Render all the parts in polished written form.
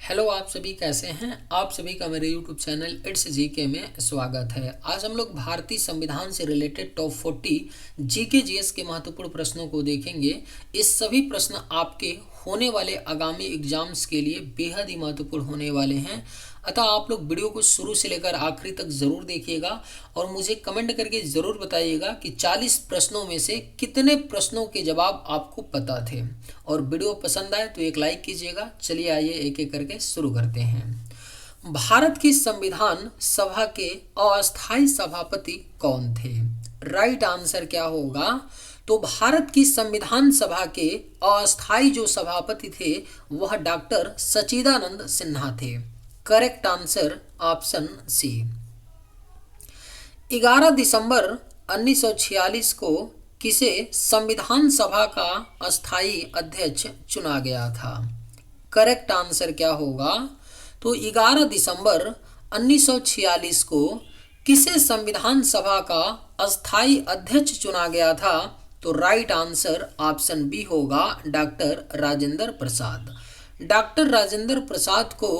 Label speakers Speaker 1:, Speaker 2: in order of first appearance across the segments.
Speaker 1: Hello, आप सभी कैसे हैं। आप सभी का मेरे यूट्यूब चैनल इट्स जीके में स्वागत है। आज हम लोग भारतीय संविधान से रिलेटेड टॉप 40 जीके जीएस के महत्वपूर्ण प्रश्नों को देखेंगे। इस सभी प्रश्न आपके होने वाले आगामी एग्जाम्स के लिए बेहद ही महत्वपूर्ण होने वाले हैं। अतः आप लोग वीडियो को शुरू से लेकर आखिरी तक ज़रूर देखिएगा और मुझे कमेंट करके ज़रूर बताइएगा कि 40 प्रश्नों में से कितने प्रश्नों के जवाब आपको पता थे। और वीडियो पसंद आए तो एक लाइक कीजिएगा। चलिए आइए एक एक करके शुरू करते हैं। भारत की संविधान सभा के अस्थायी सभापति कौन थे? राइट आंसर क्या होगा? तो भारत की संविधान सभा के अस्थायी जो सभापति थे वह डॉक्टर सच्चिदानंद सिन्हा थे। Correct answer option C. 11 दिसंबर 1946 को किसे संविधान सभा का अस्थायी अध्यक्ष चुना गया था? करेक्ट आंसर क्या होगा? तो 11 दिसंबर 1946 को किसे संविधान सभा का अस्थायी अध्यक्ष चुना गया था? तो राइट आंसर ऑप्शन बी होगा, डॉक्टर राजेंद्र प्रसाद। डॉक्टर राजेंद्र प्रसाद को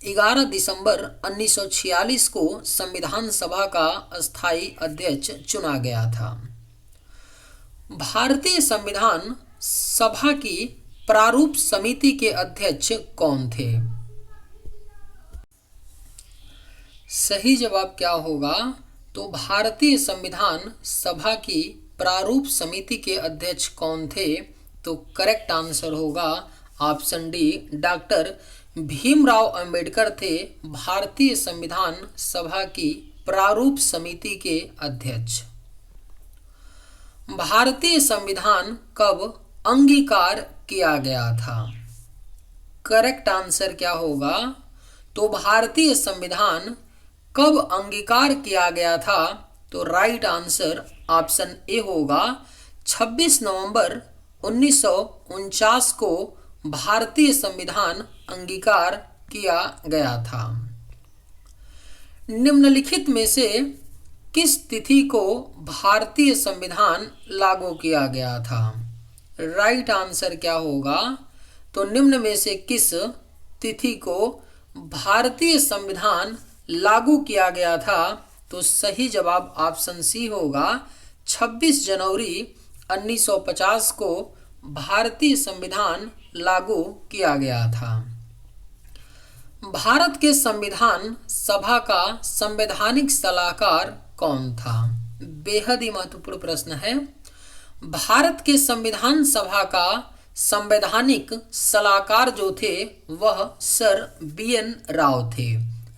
Speaker 1: 11 दिसंबर 1946 को संविधान सभा का अस्थायी अध्यक्ष चुना गया था। भारतीय संविधान सभा की प्रारूप समिति के अध्यक्ष कौन थे? सही जवाब क्या होगा? तो भारतीय संविधान सभा की प्रारूप समिति के अध्यक्ष कौन थे? तो करेक्ट आंसर होगा option D, doctor Bhimrao Ambedkar थे भारतीय संविधान सभा की प्रारूप समिति के अध्यक्ष। भारतीय संविधान कब अंगीकार किया गया था? करेक्ट आंसर क्या होगा? तो भारतीय संविधान कब अंगीकार किया गया था? तो राइट आंसर ऑप्शन ए होगा, 26 नवंबर 1949 को भारतीय संविधान अंगीकार किया गया था। निम्नलिखित में से किस तिथि को भारतीय संविधान लागू किया गया था? राइट आंसर क्या होगा? तो निम्न में से किस तिथि को भारतीय संविधान लागू किया गया था? तो सही जवाब ऑप्शन सी होगा, 26 जनवरी 1950 को भारतीय संविधान लागू किया गया था। भारत के संविधान सभा का संवैधानिक सलाहकार कौन था? बेहद ही महत्वपूर्ण प्रश्न है। भारत के संविधान सभा का संवैधानिक सलाहकार जो थे वह सर BN राव थे।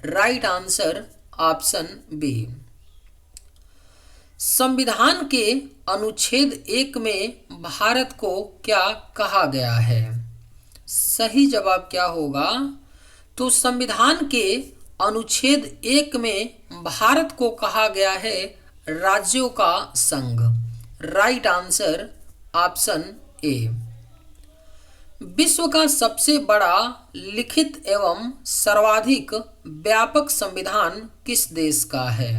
Speaker 1: Right answer option B. संविधान के अनुच्छेद 1 में भारत को क्या कहा गया है? सही जवाब क्या होगा? तो संविधान के अनुच्छेद 1 में भारत को कहा गया है राज्यों का संघ। Right answer option A. विश्व का सबसे बड़ा लिखित एवं सर्वाधिक व्यापक संविधान किस देश का है?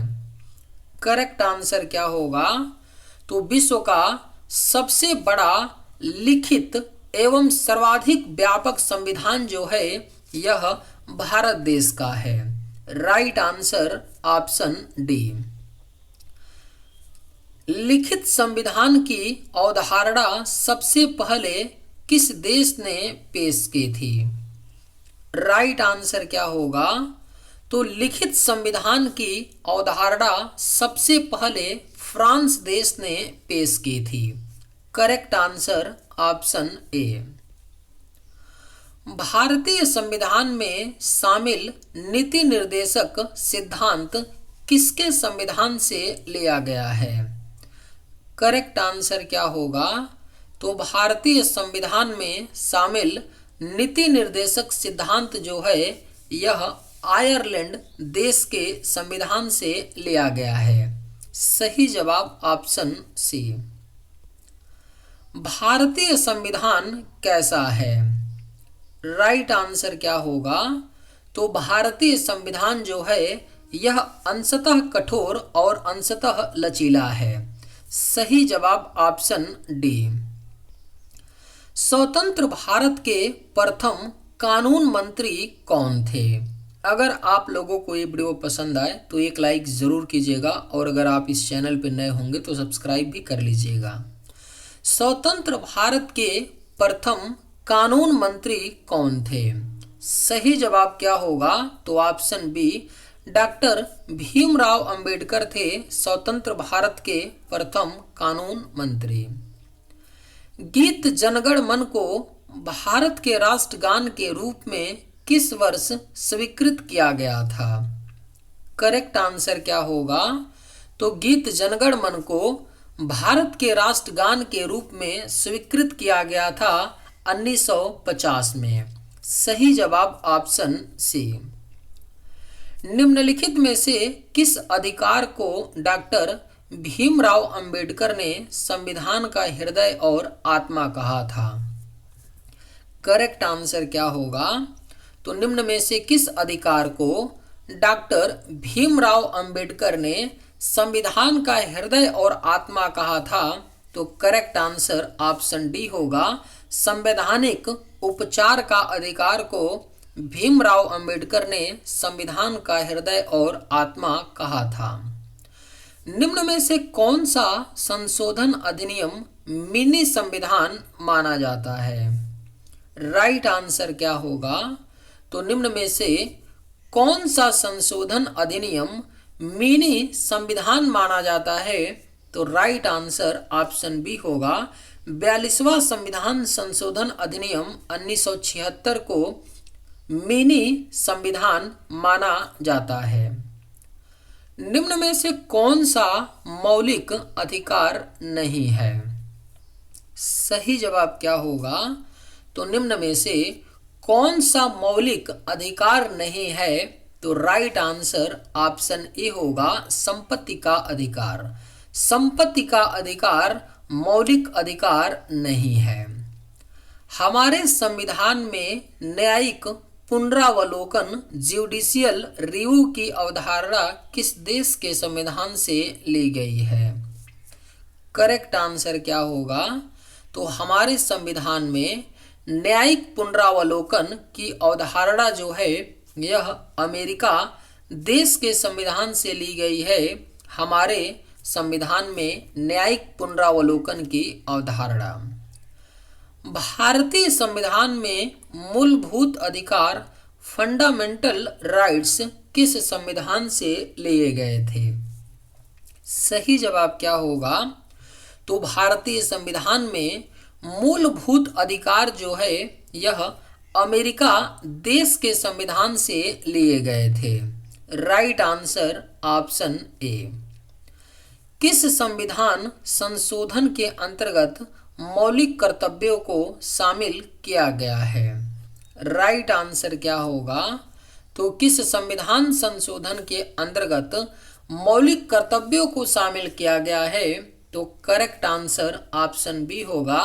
Speaker 1: करेक्ट आंसर क्या होगा? तो विश्व का सबसे बड़ा लिखित एवं सर्वाधिक व्यापक संविधान जो है यह भारत देश का है। Right answer option D. लिखित संविधान की अवधारणा सबसे पहले किस देश ने पेश की थी? राइट आंसर क्या होगा? तो लिखित संविधान की अवधारणा सबसे पहले फ्रांस देश ने पेश की थी। Correct answer option A. भारतीय संविधान में शामिल नीति निर्देशक सिद्धांत किसके संविधान से लिया गया है? करेक्ट आंसर क्या होगा? तो भारतीय संविधान में शामिल नीति निर्देशक सिद्धांत जो है यह आयरलैंड देश के संविधान से लिया गया है। सही जवाब ऑप्शन सी। भारतीय संविधान कैसा है? राइट आंसर क्या होगा? तो भारतीय संविधान जो है यह अंशतः कठोर और अंशतः लचीला है। सही जवाब ऑप्शन डी। स्वतंत्र भारत के प्रथम कानून मंत्री कौन थे? अगर आप लोगों को ये वीडियो पसंद आए तो एक लाइक ज़रूर कीजिएगा और अगर आप इस चैनल पर नए होंगे तो सब्सक्राइब भी कर लीजिएगा। स्वतंत्र भारत के प्रथम कानून मंत्री कौन थे? सही जवाब क्या होगा? तो option B, doctor Bhimrao Ambedkar थे स्वतंत्र भारत के प्रथम कानून मंत्री। गीत जनगण मन को भारत के राष्ट्रगान के रूप में किस वर्ष स्वीकृत किया गया था? करेक्ट आंसर क्या होगा? तो गीत जनगण मन को भारत के राष्ट्रगान के रूप में स्वीकृत किया गया था 1950 में। सही जवाब ऑप्शन सी। निम्नलिखित में से किस अधिकार को डॉक्टर भीमराव अंबेडकर ने संविधान का हृदय और आत्मा कहा था? करेक्ट आंसर क्या होगा? तो निम्न में से किस अधिकार को डॉक्टर भीमराव अंबेडकर ने संविधान का हृदय और आत्मा कहा था? तो करेक्ट आंसर ऑप्शन डी होगा, संवैधानिक उपचार का अधिकार को भीमराव अंबेडकर ने संविधान का हृदय और आत्मा कहा था। निम्न में से कौन सा संशोधन अधिनियम मिनी संविधान माना जाता है? राइट आंसर क्या होगा? तो निम्न में से कौन सा संशोधन अधिनियम मिनी संविधान माना जाता है? तो राइट आंसर ऑप्शन बी होगा, 42वां संविधान संशोधन अधिनियम 1976 को मिनी संविधान माना जाता है। निम्न में से कौन सा मौलिक अधिकार नहीं है? सही जवाब क्या होगा? तो निम्न में से कौन सा मौलिक अधिकार नहीं है? तो राइट आंसर ऑप्शन ए होगा, संपत्ति का अधिकार। संपत्ति का अधिकार मौलिक अधिकार नहीं है। हमारे संविधान में न्यायिक पुनरावलोकन ज्युडिशियल रिव्यू की अवधारणा किस देश के संविधान से ली गई है? करेक्ट आंसर क्या होगा? तो हमारे संविधान में न्यायिक पुनरावलोकन की अवधारणा जो है यह अमेरिका देश के संविधान से ली गई है। हमारे संविधान में न्यायिक पुनरावलोकन की अवधारणा। भारतीय संविधान में मूलभूत अधिकार फंडामेंटल राइट्स किस संविधान से लिए गए थे? सही जवाब क्या होगा? तो भारतीय संविधान में मूलभूत अधिकार जो है यह अमेरिका देश के संविधान से लिए गए थे। Right answer option A. किस संविधान संशोधन के अंतर्गत मौलिक कर्तव्यों को शामिल किया गया है? राइट आंसर क्या होगा? तो किस संविधान संशोधन के अंतर्गत मौलिक कर्तव्यों को शामिल किया गया है? तो करेक्ट आंसर ऑप्शन बी होगा,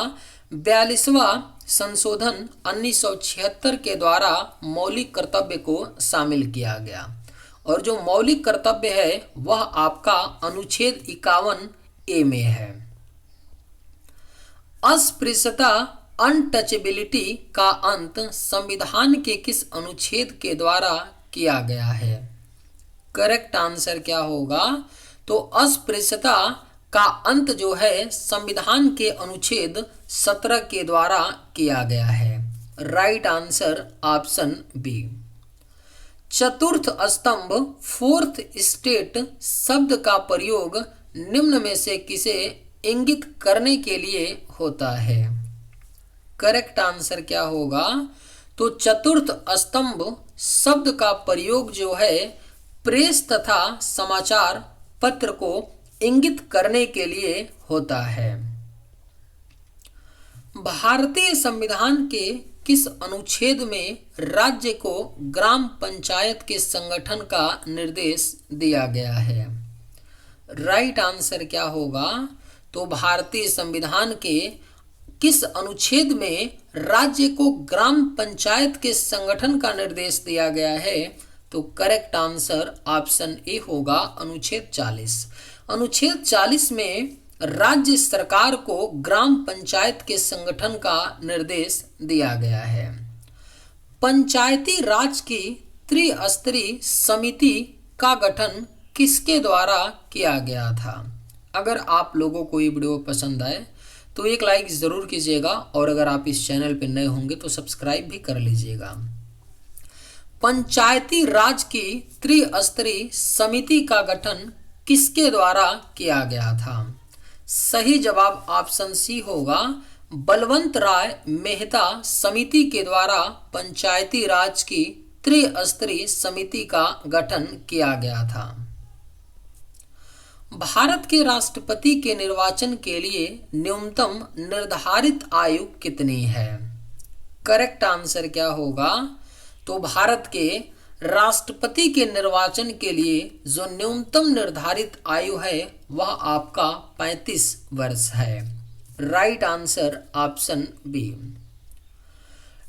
Speaker 1: 42वां संशोधन 1976 के द्वारा मौलिक कर्तव्य को शामिल किया गया। और जो मौलिक कर्तव्य है वह आपका अनुच्छेद 51 ए में है। अस्पृश्यता अनटचेबिलिटी का अंत संविधान के किस अनुच्छेद के द्वारा किया गया है? करेक्ट आंसर क्या होगा? तो अस्पृश्यता का अंत जो है संविधान के अनुच्छेद 17 के द्वारा किया गया है। Right answer option B. चतुर्थ स्तंभ फोर्थ स्टेट शब्द का प्रयोग निम्न में से किसे इंगित करने के लिए होता है? करेक्ट आंसर क्या होगा? तो चतुर्थ स्तंभ शब्द का प्रयोग जो है प्रेस तथा समाचार पत्र को इंगित करने के लिए होता है। भारतीय संविधान के किस अनुच्छेद में राज्य को ग्राम पंचायत के संगठन का निर्देश दिया गया है? राइट आंसर क्या होगा? तो भारतीय संविधान के किस अनुच्छेद में राज्य को ग्राम पंचायत के संगठन का निर्देश दिया गया है? तो करेक्ट आंसर ऑप्शन ए होगा, अनुच्छेद 40। अनुच्छेद 40 में राज्य सरकार को ग्राम पंचायत के संगठन का निर्देश दिया गया है। पंचायती राज की त्रिस्तरीय समिति का गठन किसके द्वारा किया गया था? अगर आप लोगों को ये वीडियो पसंद आए तो एक लाइक ज़रूर कीजिएगा और अगर आप इस चैनल पर नए होंगे तो सब्सक्राइब भी कर लीजिएगा। पंचायती राज की त्रिस्तरीय समिति का गठन किसके द्वारा किया गया था? सही जवाब ऑप्शन सी होगा, बलवंत राय मेहता समिति के द्वारा पंचायती राज की त्रिस्तरीय समिति का गठन किया गया था। भारत के राष्ट्रपति के निर्वाचन के लिए न्यूनतम निर्धारित आयु कितनी है? करेक्ट आंसर क्या होगा? तो भारत के राष्ट्रपति के निर्वाचन के लिए जो न्यूनतम निर्धारित आयु है वह आपका 35 वर्ष है। Right answer option B.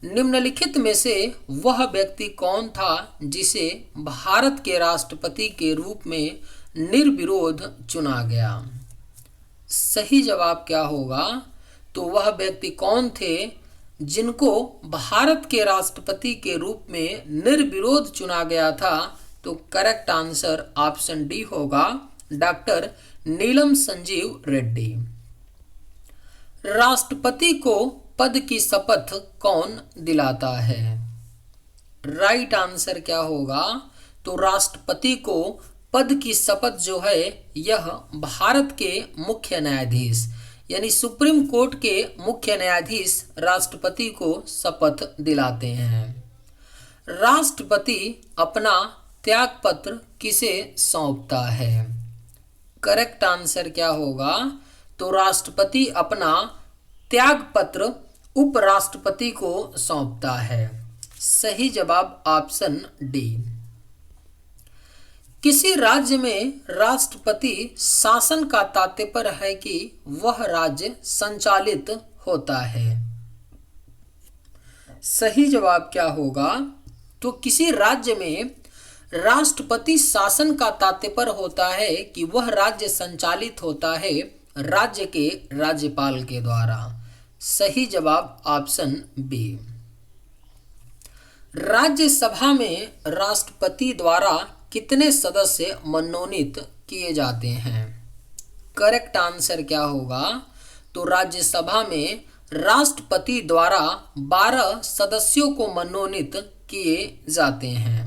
Speaker 1: निम्नलिखित में से वह व्यक्ति कौन था जिसे भारत के राष्ट्रपति के रूप में निर्विरोध चुना गया? सही जवाब क्या होगा? तो वह व्यक्ति कौन थे जिनको भारत के राष्ट्रपति के रूप में निर्विरोध चुना गया था? तो करेक्ट आंसर ऑप्शन डी होगा, डॉक्टर नीलम संजीव रेड्डी। राष्ट्रपति को पद की शपथ कौन दिलाता है? राइट आंसर क्या होगा? तो राष्ट्रपति को पद की शपथ जो है यह भारत के मुख्य न्यायाधीश यानी सुप्रीम कोर्ट के मुख्य न्यायाधीश राष्ट्रपति को शपथ दिलाते हैं। राष्ट्रपति अपना त्यागपत्र किसे सौंपता है? करेक्ट आंसर क्या होगा? तो राष्ट्रपति अपना त्यागपत्र उपराष्ट्रपति को सौंपता है। सही जवाब ऑप्शन डी। किसी राज्य में राष्ट्रपति शासन का तात्पर्य है कि वह राज्य संचालित होता है। सही जवाब क्या होगा? तो किसी राज्य में राष्ट्रपति शासन का तात्पर्य होता है कि वह राज्य संचालित होता है राज्य के राज्यपाल के द्वारा। सही जवाब ऑप्शन बी। राज्यसभा में राष्ट्रपति द्वारा कितने सदस्य मनोनीत किए जाते हैं? करेक्ट आंसर क्या होगा? तो राज्यसभा में राष्ट्रपति द्वारा 12 सदस्यों को मनोनीत किए जाते हैं।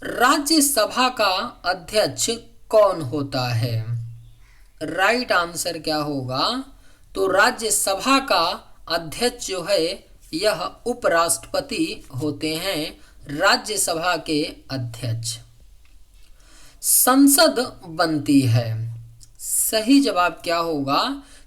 Speaker 1: राज्यसभा का अध्यक्ष कौन होता है? राइट आंसर क्या होगा? तो राज्यसभा का अध्यक्ष जो है यह उपराष्ट्रपति होते हैं, राज्यसभा के अध्यक्ष। संसद बनती है। सही जवाब क्या होगा?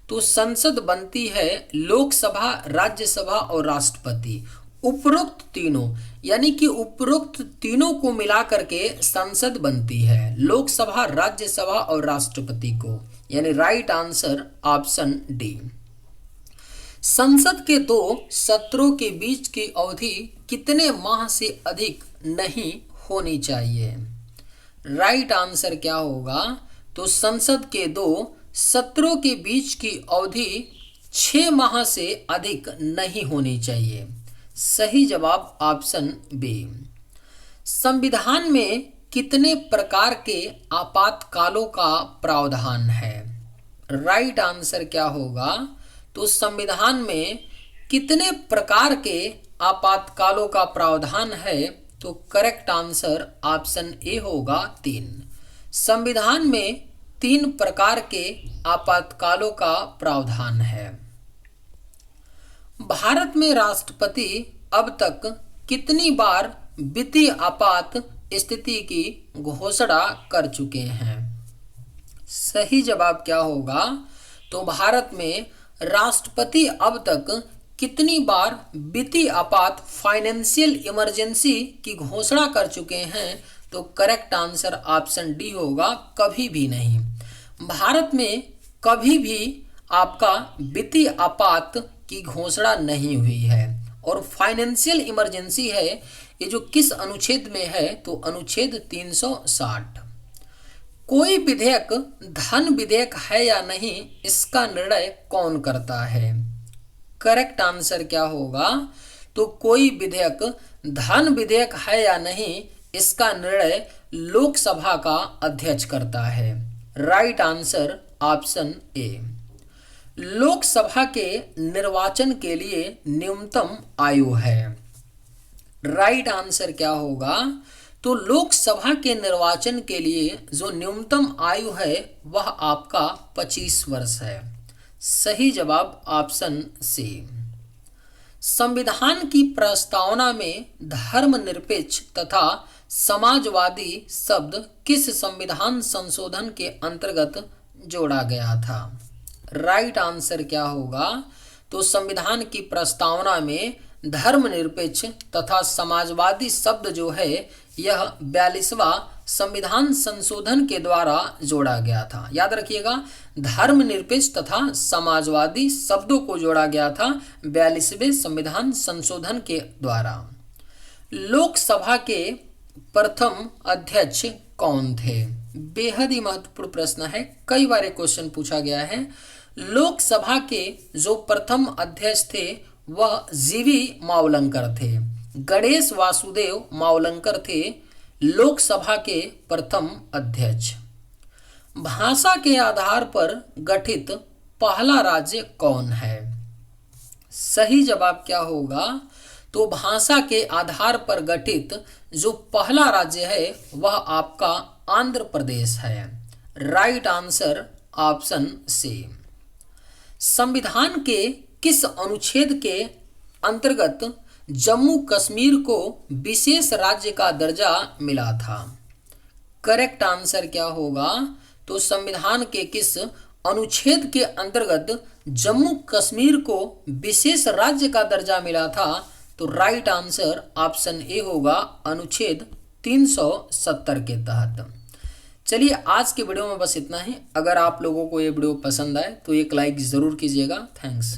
Speaker 1: तो संसद बनती है लोकसभा, राज्यसभा और राष्ट्रपति। उपरोक्त तीनों यानी कि उपरोक्त तीनों को मिलाकर के संसद बनती है, लोकसभा, राज्यसभा और राष्ट्रपति को, यानी राइट आंसर ऑप्शन डी। संसद के 2 सत्रों के बीच की अवधि कितने माह से अधिक नहीं होनी चाहिए? राइट आंसर क्या होगा? तो संसद के 2 सत्रों के बीच की अवधि 6 माह से अधिक नहीं होनी चाहिए। सही जवाब ऑप्शन बी। संविधान में कितने प्रकार के आपातकालों का प्रावधान है? राइट आंसर क्या होगा? तो संविधान में कितने प्रकार के आपातकालों का प्रावधान है? तो करेक्ट आंसर ऑप्शन ए होगा 3। संविधान में 3 प्रकार के आपातकालों का प्रावधान है। भारत में राष्ट्रपति अब तक कितनी बार वित्तीय आपात स्थिति की घोषणा कर चुके हैं? सही जवाब क्या होगा? तो भारत में राष्ट्रपति अब तक कितनी बार वित्तीय आपात फाइनेंशियल इमरजेंसी की घोषणा कर चुके हैं? तो करेक्ट आंसर ऑप्शन डी होगा, कभी भी नहीं। भारत में कभी भी आपका वित्तीय आपात की घोषणा नहीं हुई है। और फाइनेंशियल इमरजेंसी है ये जो किस अनुच्छेद में है? तो अनुच्छेद 360। कोई विधेयक धन विधेयक है या नहीं, इसका निर्णय कौन करता है? करेक्ट आंसर क्या होगा? तो कोई विधेयक धन विधेयक है या नहीं, इसका निर्णय लोकसभा का अध्यक्ष करता है। Right answer option A. Lok Sabha के निर्वाचन के लिए न्यूनतम आयु है। राइट आंसर क्या होगा? तो लोकसभा के निर्वाचन के लिए जो न्यूनतम आयु है वह आपका 25 वर्ष है। सही जवाब ऑप्शन सी। संविधान की प्रस्तावना में धर्मनिरपेक्ष तथा समाजवादी शब्द किस संविधान संशोधन के अंतर्गत जोड़ा गया था? राइट आंसर क्या होगा? तो संविधान की प्रस्तावना में धर्मनिरपेक्ष तथा समाजवादी शब्द जो है यह 42वां संविधान संशोधन के द्वारा जोड़ा गया था। याद रखिएगा, धर्मनिरपेक्ष तथा समाजवादी शब्दों को जोड़ा गया था 42वें संविधान संशोधन के द्वारा। लोकसभा के प्रथम अध्यक्ष कौन थे? बेहद ही महत्वपूर्ण प्रश्न है, कई बार ये क्वेश्चन पूछा गया है। लोकसभा के जो प्रथम अध्यक्ष थे वह जीवी मावलंकर थे। गणेश वासुदेव मावलंकर थे लोकसभा के प्रथम अध्यक्ष। भाषा के आधार पर गठित पहला राज्य कौन है? सही जवाब क्या होगा? तो भाषा के आधार पर गठित जो पहला राज्य है वह आपका आंध्र प्रदेश है। Right answer option C. संविधान के किस अनुच्छेद के अंतर्गत जम्मू कश्मीर को विशेष राज्य का दर्जा मिला था? करेक्ट आंसर क्या होगा? तो संविधान के किस अनुच्छेद के अंतर्गत जम्मू कश्मीर को विशेष राज्य का दर्जा मिला था? तो राइट आंसर ऑप्शन ए होगा, अनुच्छेद 370 के तहत। चलिए आज के वीडियो में बस इतना ही। अगर आप लोगों को ये वीडियो पसंद आए तो एक लाइक ज़रूर कीजिएगा। थैंक्स।